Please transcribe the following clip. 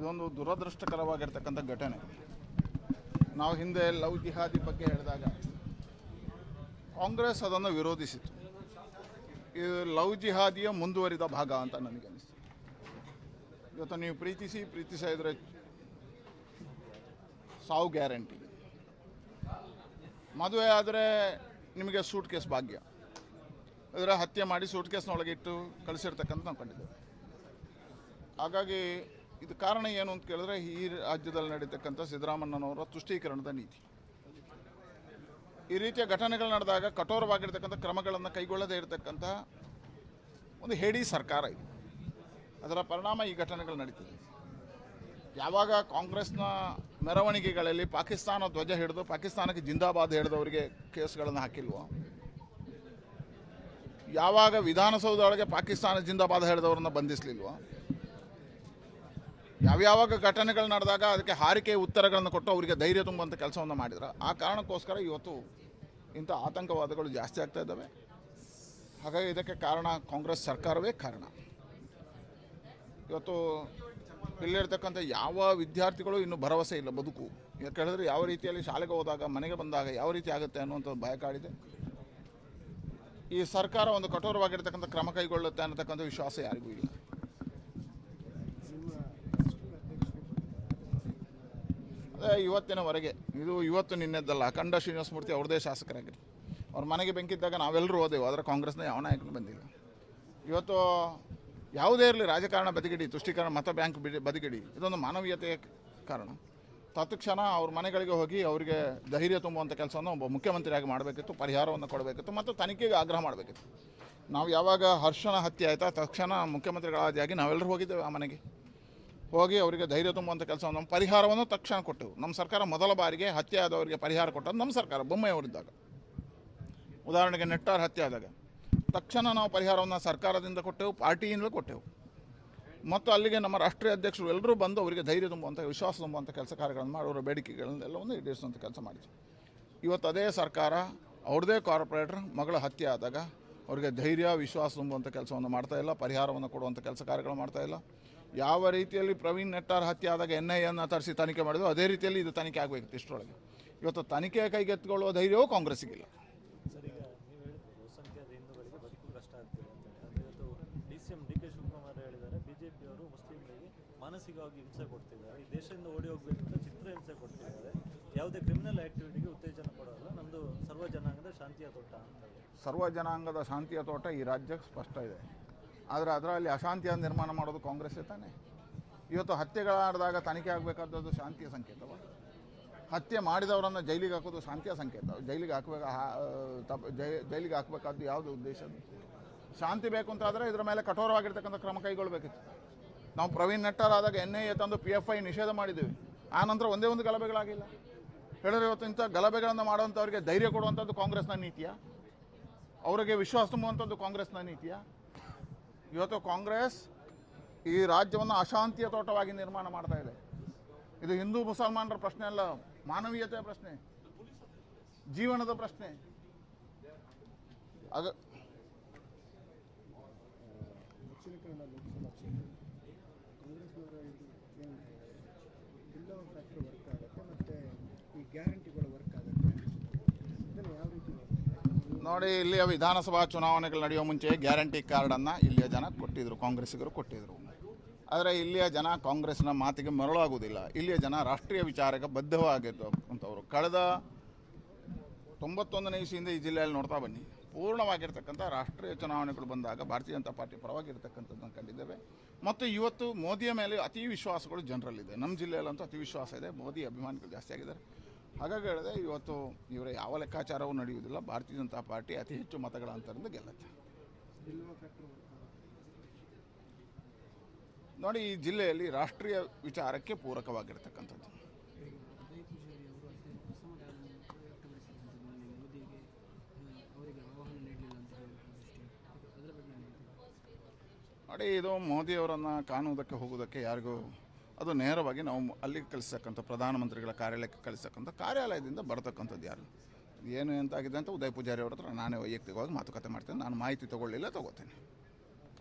ಇದೊಂದು ದುರದೃಷ್ಟಕರವಾಗಿರ್ತಕ್ಕಂಥ ಘಟನೆ. ನಾವು ಹಿಂದೆ ಲವ್ ಜಿಹಾದಿ ಬಗ್ಗೆ ಹೇಳಿದಾಗ ಕಾಂಗ್ರೆಸ್ ಅದನ್ನು ವಿರೋಧಿಸಿತು. ಇದು ಲವ್ ಜಿಹಾದಿಯ ಮುಂದುವರಿದ ಭಾಗ ಅಂತ ನನಗೆ ಅನಿಸ್ತು. ಇವತ್ತು ನೀವು ಪ್ರೀತಿಸಿದ್ರೆ ಸಾವು ಗ್ಯಾರಂಟಿ. ಮದುವೆ ಆದರೆ ನಿಮಗೆ ಸೂಟ್ ಕೇಸ್ ಭಾಗ್ಯ. ಅದರ ಹತ್ಯೆ ಮಾಡಿ ಸೂಟ್ ಕೇಸ್ನೊಳಗೆ ಇಟ್ಟು ಕಳಿಸಿರ್ತಕ್ಕಂಥ ನಾವು ಕಂಡಿದ್ದೇವೆ. ಹಾಗಾಗಿ ಇದು ಕಾರಣ ಏನು ಅಂತ ಕೇಳಿದ್ರೆ ಈ ರಾಜ್ಯದಲ್ಲಿ ನಡೀತಕ್ಕಂಥ ಸಿದ್ದರಾಮಯ್ಯನವರ ತುಷ್ಟೀಕರಣದ ನೀತಿ. ಈ ರೀತಿಯ ಘಟನೆಗಳು ನಡೆದಾಗ ಕಠೋರವಾಗಿರ್ತಕ್ಕಂಥ ಕ್ರಮಗಳನ್ನು ಕೈಗೊಳ್ಳದೇ ಇರತಕ್ಕಂಥ ಒಂದು ಹೇಡಿ ಸರ್ಕಾರ ಇದೆ. ಅದರ ಪರಿಣಾಮ ಈ ಘಟನೆಗಳು ನಡೀತಿದೆ. ಯಾವಾಗ ಕಾಂಗ್ರೆಸ್ನ ಮೆರವಣಿಗೆಗಳಲ್ಲಿ ಪಾಕಿಸ್ತಾನ ಧ್ವಜ ಹಿಡಿದು ಪಾಕಿಸ್ತಾನಕ್ಕೆ ಜಿಂದಾಬಾದ್ ಹಿಡಿದವರಿಗೆ ಕೇಸ್ಗಳನ್ನು ಹಾಕಿಲ್ವೋ, ಯಾವಾಗ ವಿಧಾನಸೌಧ ಒಳಗೆ ಪಾಕಿಸ್ತಾನ ಜಿಂದಾಬಾದ್ ಹಿಡಿದವ್ರನ್ನ ಬಂಧಿಸಲಿಲ್ವೋ, ಯಾವ್ಯಾವಾಗ ಘಟನೆಗಳು ನಡೆದಾಗ ಅದಕ್ಕೆ ಹಾರಿಕೆ ಉತ್ತರಗಳನ್ನು ಕೊಟ್ಟು ಅವರಿಗೆ ಧೈರ್ಯ ತುಂಬುವಂಥ ಕೆಲಸವನ್ನು ಮಾಡಿದ್ರು. ಆ ಕಾರಣಕ್ಕೋಸ್ಕರ ಇವತ್ತು ಇಂಥ ಆತಂಕವಾದಗಳು ಜಾಸ್ತಿ ಆಗ್ತಾ ಇದ್ದಾವೆ. ಹಾಗಾಗಿ ಇದಕ್ಕೆ ಕಾರಣ ಕಾಂಗ್ರೆಸ್ ಸರ್ಕಾರವೇ ಕಾರಣ. ಇವತ್ತು ಇಲ್ಲಿರ್ತಕ್ಕಂಥ ಯಾವ ವಿದ್ಯಾರ್ಥಿಗಳು ಇನ್ನೂ ಭರವಸೆ ಇಲ್ಲ ಬದುಕು. ಯಾಕೆ ಹೇಳಿದ್ರೆ ಯಾವ ರೀತಿಯಲ್ಲಿ ಶಾಲೆಗೆ ಹೋದಾಗ ಮನೆಗೆ ಬಂದಾಗ ಯಾವ ರೀತಿ ಆಗುತ್ತೆ ಅನ್ನುವಂಥದ್ದು ಭಯ ಕಾಡಿದೆ. ಈ ಸರ್ಕಾರ ಒಂದು ಕಠೋರವಾಗಿರ್ತಕ್ಕಂಥ ಕ್ರಮ ಕೈಗೊಳ್ಳುತ್ತೆ ಅನ್ನತಕ್ಕಂಥ ವಿಶ್ವಾಸ ಯಾರಿಗೂ ಇಲ್ಲ. ಅದೇ ಇವತ್ತಿನವರೆಗೆ ಇದು ಇವತ್ತು ನಿನ್ನೆದ್ದಲ್ಲ. ಅಖಂಡ ಶ್ರೀನಿವಾಸ ಮೂರ್ತಿ ಅವ್ರದೇ ಶಾಸಕರಾಗಿರು. ಅವ್ರ ಮನೆಗೆ ಬೆಂಕಿದ್ದಾಗ ನಾವೆಲ್ಲರೂ ಹೋದೆವು, ಆದರೆ ಕಾಂಗ್ರೆಸ್ನ ಯಾವ ನಾಯಕನು ಬಂದಿಲ್ಲ. ಇವತ್ತು ಯಾವುದೇ ಇರಲಿ ರಾಜಕಾರಣ ಬದಿಗಿಡಿ, ತುಷ್ಟೀಕರಣ, ಮತ ಬ್ಯಾಂಕ್ ಬದಿಗಿಡಿ, ಇದೊಂದು ಮಾನವೀಯತೆಯ ಕಾರಣ. ತತ್ಕ್ಷಣ ಅವ್ರ ಮನೆಗಳಿಗೆ ಹೋಗಿ ಅವರಿಗೆ ಧೈರ್ಯ ತುಂಬುವಂಥ ಕೆಲಸವನ್ನು ಒಬ್ಬ ಮುಖ್ಯಮಂತ್ರಿಯಾಗಿ ಮಾಡಬೇಕಿತ್ತು, ಪರಿಹಾರವನ್ನು ಕೊಡಬೇಕಿತ್ತು ಮತ್ತು ತನಿಖೆಗೆ ಆಗ್ರಹ ಮಾಡಬೇಕಿತ್ತು. ನಾವು ಯಾವಾಗ ಹರ್ಷನ ಹತ್ಯೆ ಆಯಿತಾ ತಕ್ಷಣ ಮುಖ್ಯಮಂತ್ರಿಗಳಾದಿಯಾಗಿ ನಾವೆಲ್ಲರೂ ಹೋಗಿದ್ದೇವೆ. ಆ ಮನೆಗೆ ಹೋಗಿ ಅವರಿಗೆ ಧೈರ್ಯ ತುಂಬುವಂಥ ಕೆಲಸವನ್ನು ಪರಿಹಾರವನ್ನು ತಕ್ಷಣ ಕೊಟ್ಟೆವು. ನಮ್ಮ ಸರ್ಕಾರ ಮೊದಲ ಬಾರಿಗೆ ಹತ್ಯೆ ಆದವರಿಗೆ ಪರಿಹಾರ ಕೊಟ್ಟದ್ದು ನಮ್ಮ ಸರ್ಕಾರ ಬೊಮ್ಮೆಯವರಿದ್ದಾಗ. ಉದಾಹರಣೆಗೆ ನೆಟ್ಟಾರ್ ಹತ್ಯೆ ಆದಾಗ ತಕ್ಷಣ ನಾವು ಪರಿಹಾರವನ್ನು ಸರ್ಕಾರದಿಂದ ಕೊಟ್ಟೆವು, ಪಾರ್ಟಿಯಿಂದಲೂ ಕೊಟ್ಟೆವು. ಮತ್ತು ಅಲ್ಲಿಗೆ ನಮ್ಮ ರಾಷ್ಟ್ರೀಯ ಅಧ್ಯಕ್ಷರು ಎಲ್ಲರೂ ಬಂದು ಅವರಿಗೆ ಧೈರ್ಯ ತುಂಬುವಂಥ, ವಿಶ್ವಾಸ ತುಂಬುವಂಥ ಕೆಲಸ ಕಾರ್ಯಗಳನ್ನು ಮಾಡಿ ಅವರ ಬೇಡಿಕೆಗಳನ್ನೆಲ್ಲವನ್ನು ಈಡೇರಿಸುವಂಥ ಕೆಲಸ ಮಾಡಿದ್ರು. ಇವತ್ತು ಅದೇ ಸರ್ಕಾರ ಅವ್ರದ್ದೇ ಕಾರ್ಪೊರೇಟರ್ ಮಗಳ ಹತ್ಯೆ ಆದಾಗ ಅವರಿಗೆ ಧೈರ್ಯ ವಿಶ್ವಾಸ ತುಂಬುವಂಥ ಕೆಲಸವನ್ನು ಮಾಡ್ತಾಯಿಲ್ಲ, ಪರಿಹಾರವನ್ನು ಕೊಡುವಂಥ ಕೆಲಸ ಕಾರ್ಯಗಳು ಮಾಡ್ತಾಯಿಲ್ಲ. ಯಾವ ರೀತಿಯಲ್ಲಿ ಪ್ರವೀಣ್ ನೆಟ್ಟಾರ್ ಹತ್ಯೆ ಆದಾಗ NIAಯನ್ನು ತರಿಸಿ ತನಿಖೆ ಮಾಡಿದ್ರು ಅದೇ ರೀತಿಯಲ್ಲಿ ಇದು ತನಿಖೆ ಆಗಬೇಕಿತ್ತು. ಇಷ್ಟರೊಳಗೆ ಇವತ್ತು ತನಿಖೆ ಕೈಗೆತ್ತಿಕೊಳ್ಳುವ ಧೈರ್ಯವೂ ಕಾಂಗ್ರೆಸ್ಸಿಗಿಲ್ಲ. ಮಾನಸಿಕವಾಗಿ ಹಿಂಸೆ ಕೊಡ್ತಿದ್ದಾರೆ. ಈ ದೇಶದಿಂದ ಓಡಿ ಹೋಗಬೇಕು ಅಂತ ಚಿತ್ರಹಿಂಸೆ ಕೊಡ್ತಿದ್ದಾರೆ. ಯಾವುದೇ ಕ್ರಿಮಿನಲ್ ಆ್ಯಕ್ಟಿವಿಟಿಗೆ ಉತ್ತೇಜನ ಕೊಡೋಲ್ಲ. ನಮ್ಮದು ಸರ್ವ ಜನಾಂಗದ ಶಾಂತಿಯ ತೋಟ ಅಂತ. ಸರ್ವ ಜನಾಂಗದ ಶಾಂತಿಯ ತೋಟ ಈ ರಾಜ್ಯಕ್ಕೆ ಸ್ಪಷ್ಟ ಇದೆ. ಆದರೆ ಅದರಲ್ಲಿ ಅಶಾಂತಿಯನ್ನು ನಿರ್ಮಾಣ ಮಾಡೋದು ಕಾಂಗ್ರೆಸ್ಸೇ ತಾನೇ. ಇವತ್ತು ಹತ್ಯೆಗಳಾಡಿದಾಗ ತನಿಖೆ ಆಗಬೇಕಾದದ್ದು ಶಾಂತಿಯ ಸಂಕೇತವ? ಹತ್ಯೆ ಮಾಡಿದವರನ್ನು ಜೈಲಿಗೆ ಹಾಕೋದು ಶಾಂತಿಯ ಸಂಕೇತ? ಜೈಲಿಗೆ ಹಾಕಬೇಕಾದ್ದು ಯಾವುದು ಉದ್ದೇಶ? ಶಾಂತಿ ಬೇಕು ಅಂತಾದರೆ ಇದರ ಮೇಲೆ ಕಠೋರವಾಗಿರ್ತಕ್ಕಂಥ ಕ್ರಮ ಕೈಗೊಳ್ಳಬೇಕಿತ್ತು. ನಾವು ಪ್ರವೀಣ್ ನೆಟ್ಟಾರ್ ಆದಾಗ NIA ತಂದು PFI ನಿಷೇಧ ಮಾಡಿದ್ದೀವಿ. ಆ ನಂತರ ಒಂದೇ ಒಂದು ಗಲಭೆಗಳಾಗಿಲ್ಲ. ಹೇಳಿದ್ರೆ ಇವತ್ತು ಇಂಥ ಗಲಭೆಗಳನ್ನು ಮಾಡುವಂಥವ್ರಿಗೆ ಧೈರ್ಯ ಕೊಡುವಂಥದ್ದು ಕಾಂಗ್ರೆಸ್ನ ನೀತಿಯ? ಅವರಿಗೆ ವಿಶ್ವಾಸ ತುಂಬುವಂಥದ್ದು ಕಾಂಗ್ರೆಸ್ನ ನೀತಿಯ? ಇವತ್ತು ಕಾಂಗ್ರೆಸ್ ಈ ರಾಜ್ಯವನ್ನು ಅಶಾಂತಿಯ ತೋಟವಾಗಿ ನಿರ್ಮಾಣ ಮಾಡ್ತಾ ಇದೆ. ಇದು ಹಿಂದೂ ಮುಸಲ್ಮಾನರ ಪ್ರಶ್ನೆ ಅಲ್ಲ, ಮಾನವೀಯತೆಯ ಪ್ರಶ್ನೆ, ಜೀವನದ ಪ್ರಶ್ನೆ. ಆಗ ದಕ್ಷಿಣ ಕನ್ನಡ ಲೋಕಸಭಾ ಕ್ಷೇತ್ರ ಕಾಂಗ್ರೆಸ್ನವರ ಬಿಲ್ ಫ್ಯಾಕ್ಟರ್ ವರ್ಕ್ ಆಗುತ್ತೆ ಮತ್ತು ಈ ಗ್ಯಾರಂಟಿಗಳು ವರ್ಕ್ ಆಗುತ್ತೆ. ಇದನ್ನು ಯಾವ ರೀತಿ ನೋಡಿ, ಇಲ್ಲಿಯ ವಿಧಾನಸಭಾ ಚುನಾವಣೆಗಳು ನಡೆಯುವ ಮುಂಚೆ ಗ್ಯಾರಂಟಿ ಕಾರ್ಡನ್ನು ಇಲ್ಲಿಯ ಜನ ಕೊಟ್ಟಿದ್ದರು, ಕಾಂಗ್ರೆಸ್ಸಿಗರು ಕೊಟ್ಟಿದ್ದರು. ಆದರೆ ಇಲ್ಲಿಯ ಜನ ಕಾಂಗ್ರೆಸ್ನ ಮಾತಿಗೆ ಮರಳಾಗುವುದಿಲ್ಲ. ಇಲ್ಲಿಯ ಜನ ರಾಷ್ಟ್ರೀಯ ವಿಚಾರಕ್ಕೆ ಬದ್ಧವಾಗಿರ್ತಕ್ಕಂಥವ್ರು. ಕಳೆದ 91ನೇ ಇಸವಿಯಿಂದ ಈ ಜಿಲ್ಲೆಯಲ್ಲಿ ನೋಡ್ತಾ ಬನ್ನಿ, ಪೂರ್ಣವಾಗಿರ್ತಕ್ಕಂಥ ರಾಷ್ಟ್ರೀಯ ಚುನಾವಣೆಗಳು ಬಂದಾಗ ಭಾರತೀಯ ಜನತಾ ಪಾರ್ಟಿ ಪರವಾಗಿರ್ತಕ್ಕಂಥದ್ದನ್ನು ಕಂಡಿದ್ದೇವೆ. ಮತ್ತು ಇವತ್ತು ಮೋದಿಯ ಮೇಲೆ ಅತಿ ವಿಶ್ವಾಸಗಳು ಜನರಲ್ಲಿದೆ. ನಮ್ಮ ಜಿಲ್ಲೆಯಲ್ಲಂತೂ ಅತಿ ವಿಶ್ವಾಸ ಇದೆ. ಮೋದಿ ಅಭಿಮಾನಿಗಳು ಜಾಸ್ತಿ ಆಗಿದ್ದಾರೆ. ಹಾಗಾಗಿ ಹೇಳಿದೆ, ಇವತ್ತು ಇವರ ಯಾವ ಲೆಕ್ಕಾಚಾರವೂ ನಡೆಯುವುದಿಲ್ಲ. ಭಾರತೀಯ ಜನತಾ ಪಾರ್ಟಿ ಅತಿ ಹೆಚ್ಚು ಮತಗಳ ಅಂತರದಿಂದ ಗೆಲ್ಲುತ್ತೆ. ನೋಡಿ, ಈ ಜಿಲ್ಲೆಯಲ್ಲಿ ರಾಷ್ಟ್ರೀಯ ವಿಚಾರಕ್ಕೆ ಪೂರಕವಾಗಿರ್ತಕ್ಕಂಥದ್ದು. ನೋಡಿ, ಇದು ಮೋದಿಯವರನ್ನು ಕಾಣುವುದಕ್ಕೆ ಹೋಗುವುದಕ್ಕೆ ಯಾರಿಗೂ ಅದು ನೇರವಾಗಿ ನಾವು ಅಲ್ಲಿಗೆ ಕಳಿಸ್ತಕ್ಕಂಥ ಪ್ರಧಾನಮಂತ್ರಿಗಳ ಕಾರ್ಯಾಲಯಕ್ಕೆ ಕಳಿಸ್ತಕ್ಕಂಥ ಕಾರ್ಯಾಲಯದಿಂದ ಬರತಕ್ಕಂಥದ್ದು ಯಾರು ಏನು ಎಂತಾಗಿದೆ ಅಂತ ಉದಯ್ ಪೂಜಾರಿ ಅವ್ರ ಹತ್ರ ನಾನೇ ವೈಯಕ್ತಿಕವಾಗಿ ಮಾತುಕತೆ ಮಾಡ್ತೇನೆ. ನಾನು ಮಾಹಿತಿ ತೊಗೊಳ್ಳಿಲ್ಲ, ತೊಗೋತೇನೆ.